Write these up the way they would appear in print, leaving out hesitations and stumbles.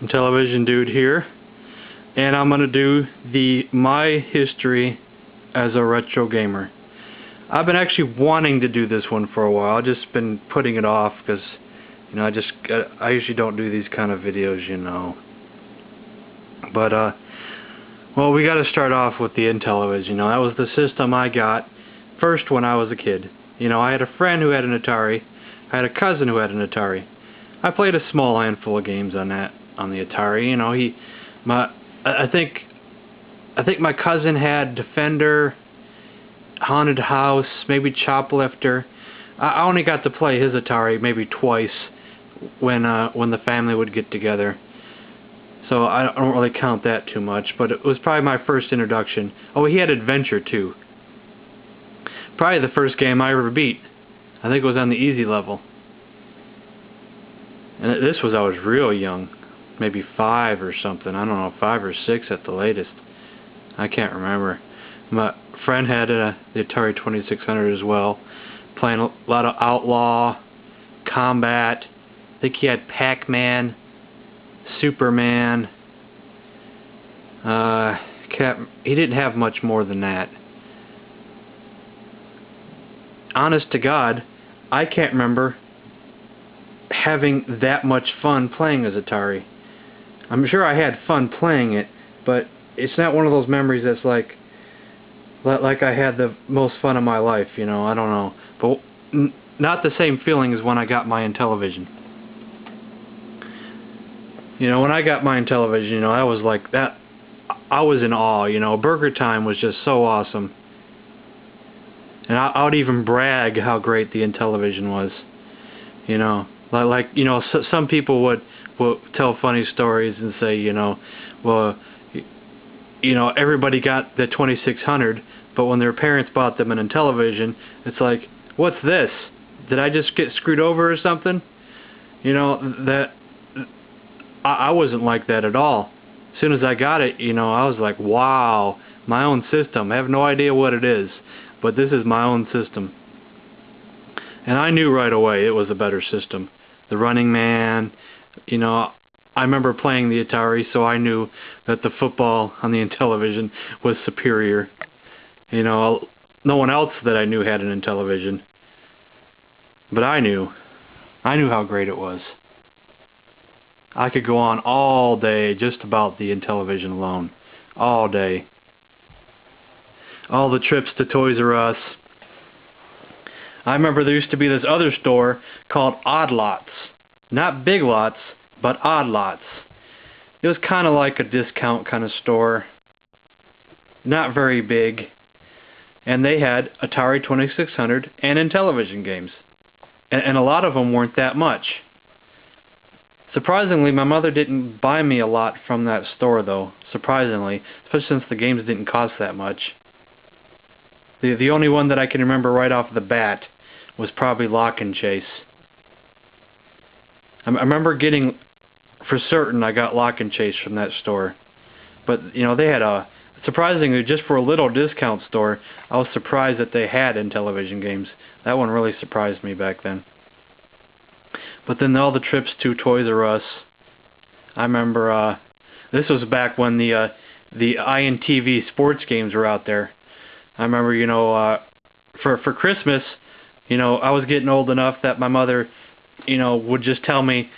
Television Dude here, and I'm gonna do my history as a retro gamer. I've been actually wanting to do this one for a while. I've just been putting it off because I usually don't do these kind of videos, But well, we got to start off with the Intellivision. That was the system I got first when I was a kid. I had a friend who had an Atari. I had a cousin who had an Atari. I played a small handful of games on the Atari. I think my cousin had Defender, Haunted House, maybe Choplifter. I only got to play his Atari maybe twice when the family would get together. So I don't really count that too much, but it was probably my first introduction. Oh, he had Adventure too. Probably the first game I ever beat. I think it was on the easy level. And I was real young, maybe 5 or something. I don't know, 5 or 6 at the latest. I can't remember. My friend had the Atari 2600 as well, playing a lot of Outlaw, Combat. I think he had Pac-Man, Superman. He didn't have much more than that. Honest to God, I can't remember having that much fun playing as Atari. I'm sure I had fun playing it, but it's not one of those memories that's like I had the most fun of my life, I don't know. But not the same feeling as when I got my Intellivision. When I got my Intellivision, I was like that. I was in awe, Burger Time was just so awesome. And I would even brag how great the Intellivision was. Some people would tell funny stories and say, well, everybody got the 2600, but when their parents bought them an Intellivision, it's like, what's this? Did I just get screwed over or something? I wasn't like that at all. As soon as I got it, I was like, wow, my own system. I have no idea what it is, but this is my own system. And I knew right away it was a better system. The Running Man, I remember playing the Atari, so I knew that the football on the Intellivision was superior. No one else that I knew had an Intellivision. But I knew how great it was. I could go on all day just about the Intellivision alone. All day. All the trips to Toys R Us. I remember there used to be this other store called Odd Lots. Not Big Lots, but Odd Lots. It was kind of like a discount kind of store. Not very big. And they had Atari 2600 and Intellivision games. And a lot of them weren't that much. Surprisingly, my mother didn't buy me a lot from that store, though. Surprisingly. Especially since the games didn't cost that much. The only one that I can remember right off the bat was probably Lock and Chase. I remember getting, for certain, I got Lock and Chase from that store. But, they had surprisingly, just for a little discount store, I was surprised that they had Intellivision games. That one really surprised me back then. But then all the trips to Toys R Us, I remember, this was back when the INTV sports games were out there. I remember, for Christmas, I was getting old enough that my mother, would just tell me,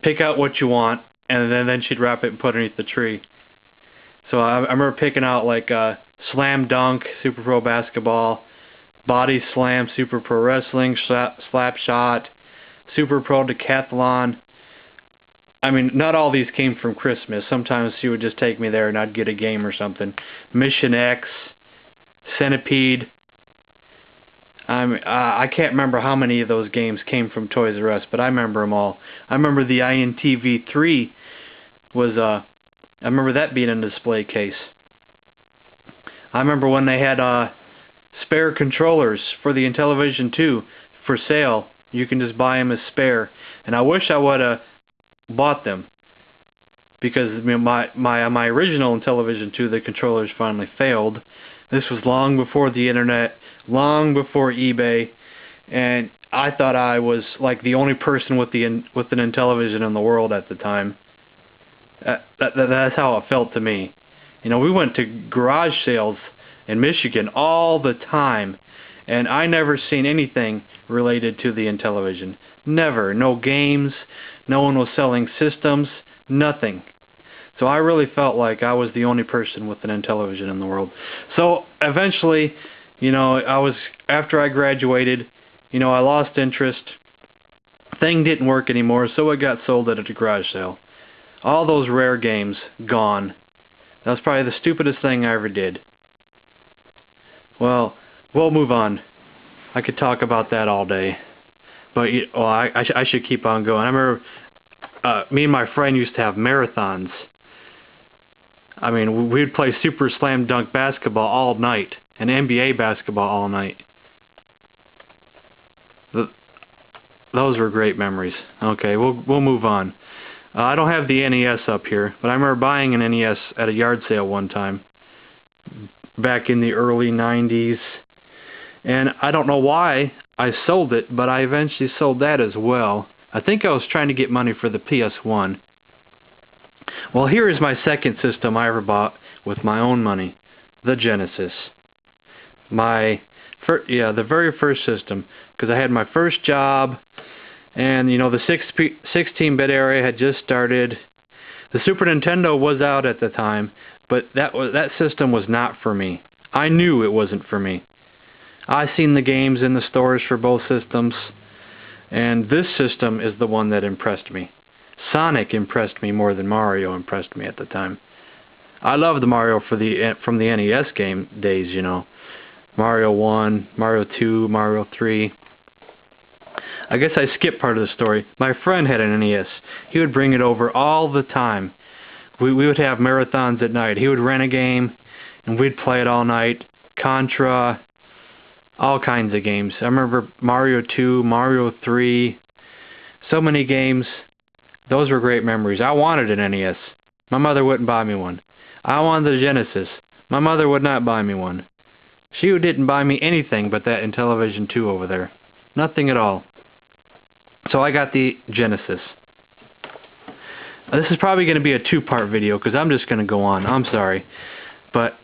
pick out what you want, and then she'd wrap it and put it underneath the tree. So I remember picking out like Slam Dunk, Super Pro Basketball, Body Slam, Super Pro Wrestling, Slap Shot, Super Pro Decathlon. Not all these came from Christmas. Sometimes she would just take me there and I'd get a game or something. Mission X, Centipede. I can't remember how many of those games came from Toys R Us, but I remember them all. I remember the INTV3 was, I remember that being in a display case. I remember when they had spare controllers for the Intellivision 2 for sale. You can just buy them as spare. And I wish I would have bought them. Because my original Intellivision 2, the controllers finally failed. This was long before the internet, long before eBay, and I thought I was like the only person with an Intellivision in the world at the time. That's how it felt to me. You know, we went to garage sales in Michigan all the time, and I never seen anything related to the Intellivision. Never. No games. No one was selling systems. Nothing. So I really felt like I was the only person with an Intellivision in the world. So eventually, you know, after I graduated, you know, I lost interest. Thing didn't work anymore, so it got sold at a garage sale. All those rare games gone. That was probably the stupidest thing I ever did. Well, we'll move on. I could talk about that all day. But well, I should keep on going. I remember me and my friend used to have marathons. I mean, we'd play Super Slam Dunk basketball all night and NBA basketball all night. Those were great memories. Okay, we'll move on. I don't have the NES up here, but I remember buying an NES at a yard sale one time back in the early 90s. And I don't know why I sold it, but I eventually sold that as well. I think I was trying to get money for the PS1. Well, here is my second system I ever bought with my own money, the Genesis. The very first system, because I had my first job, and you know, the 16-bit era had just started. The Super Nintendo was out at the time, but that system was not for me. I knew it wasn't for me. I seen the games in the stores for both systems, and this system is the one that impressed me. Sonic impressed me more than Mario impressed me at the time. I loved Mario from the NES game days, you know. Mario 1, Mario 2, Mario 3. I guess I skipped part of the story. My friend had an NES. He would bring it over all the time. We would have marathons at night. He would rent a game, and we'd play it all night. Contra, all kinds of games. I remember Mario 2, Mario 3, so many games. Those were great memories. I wanted an NES. My mother wouldn't buy me one. I wanted the Genesis. My mother would not buy me one. She didn't buy me anything but that Intellivision 2 over there. Nothing at all. So I got the Genesis. This is probably going to be a two-part video because I'm just going to go on. I'm sorry. But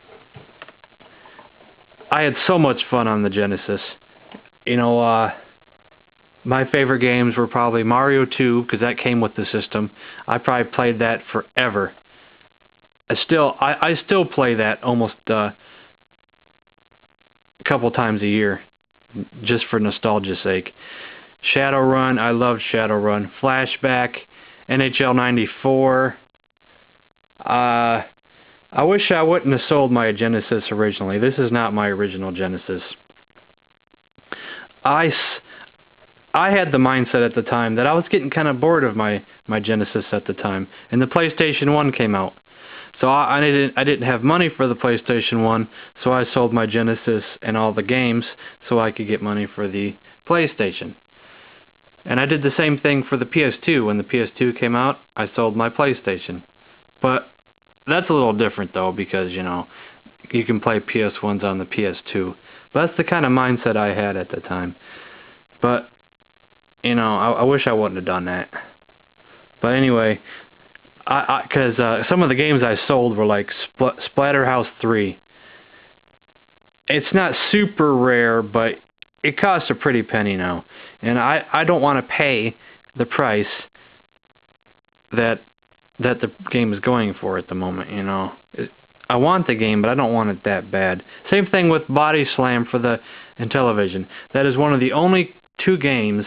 I had so much fun on the Genesis. You know, my favorite games were probably Mario 2 because that came with the system. I probably played that forever. I still play that almost a couple times a year just for nostalgia's sake. Shadowrun, I loved Shadowrun. Flashback, NHL 94. I wish I wouldn't have sold my Genesis originally. This is not my original Genesis. I had the mindset at the time that I was getting kind of bored of my Genesis at the time, and the PlayStation 1 came out. So I didn't have money for the PlayStation 1, so I sold my Genesis and all the games so I could get money for the PlayStation. And I did the same thing for the PS2. When the PS2 came out, I sold my PlayStation. But that's a little different though, because you know, you can play PS1s on the PS2. But that's the kind of mindset I had at the time. But you know, I wish I wouldn't have done that. But anyway, because some of the games I sold were like Splatterhouse 3. It's not super rare, but it costs a pretty penny now. And I don't want to pay the price that the game is going for at the moment, you know. I want the game, but I don't want it that bad. Same thing with Body Slam for the Intellivision. That is one of the only two games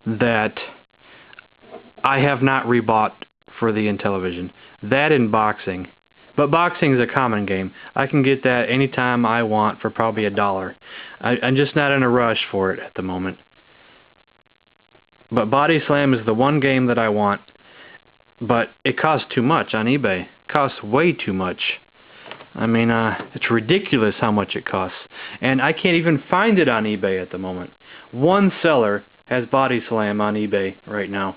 that I have not rebought for the Intellivision. That and boxing. But boxing is a common game. I can get that anytime I want for probably $1. I'm just not in a rush for it at the moment. But Body Slam is the one game that I want. But it costs too much on eBay. It costs way too much. I mean, it's ridiculous how much it costs. And I can't even find it on eBay at the moment. One seller has Body Slam on eBay right now.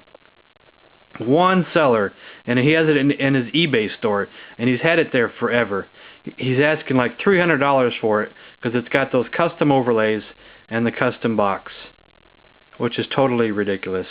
One seller, and he has it in his eBay store, and he's had it there forever. He's asking like $300 for it because it's got those custom overlays and the custom box, which is totally ridiculous.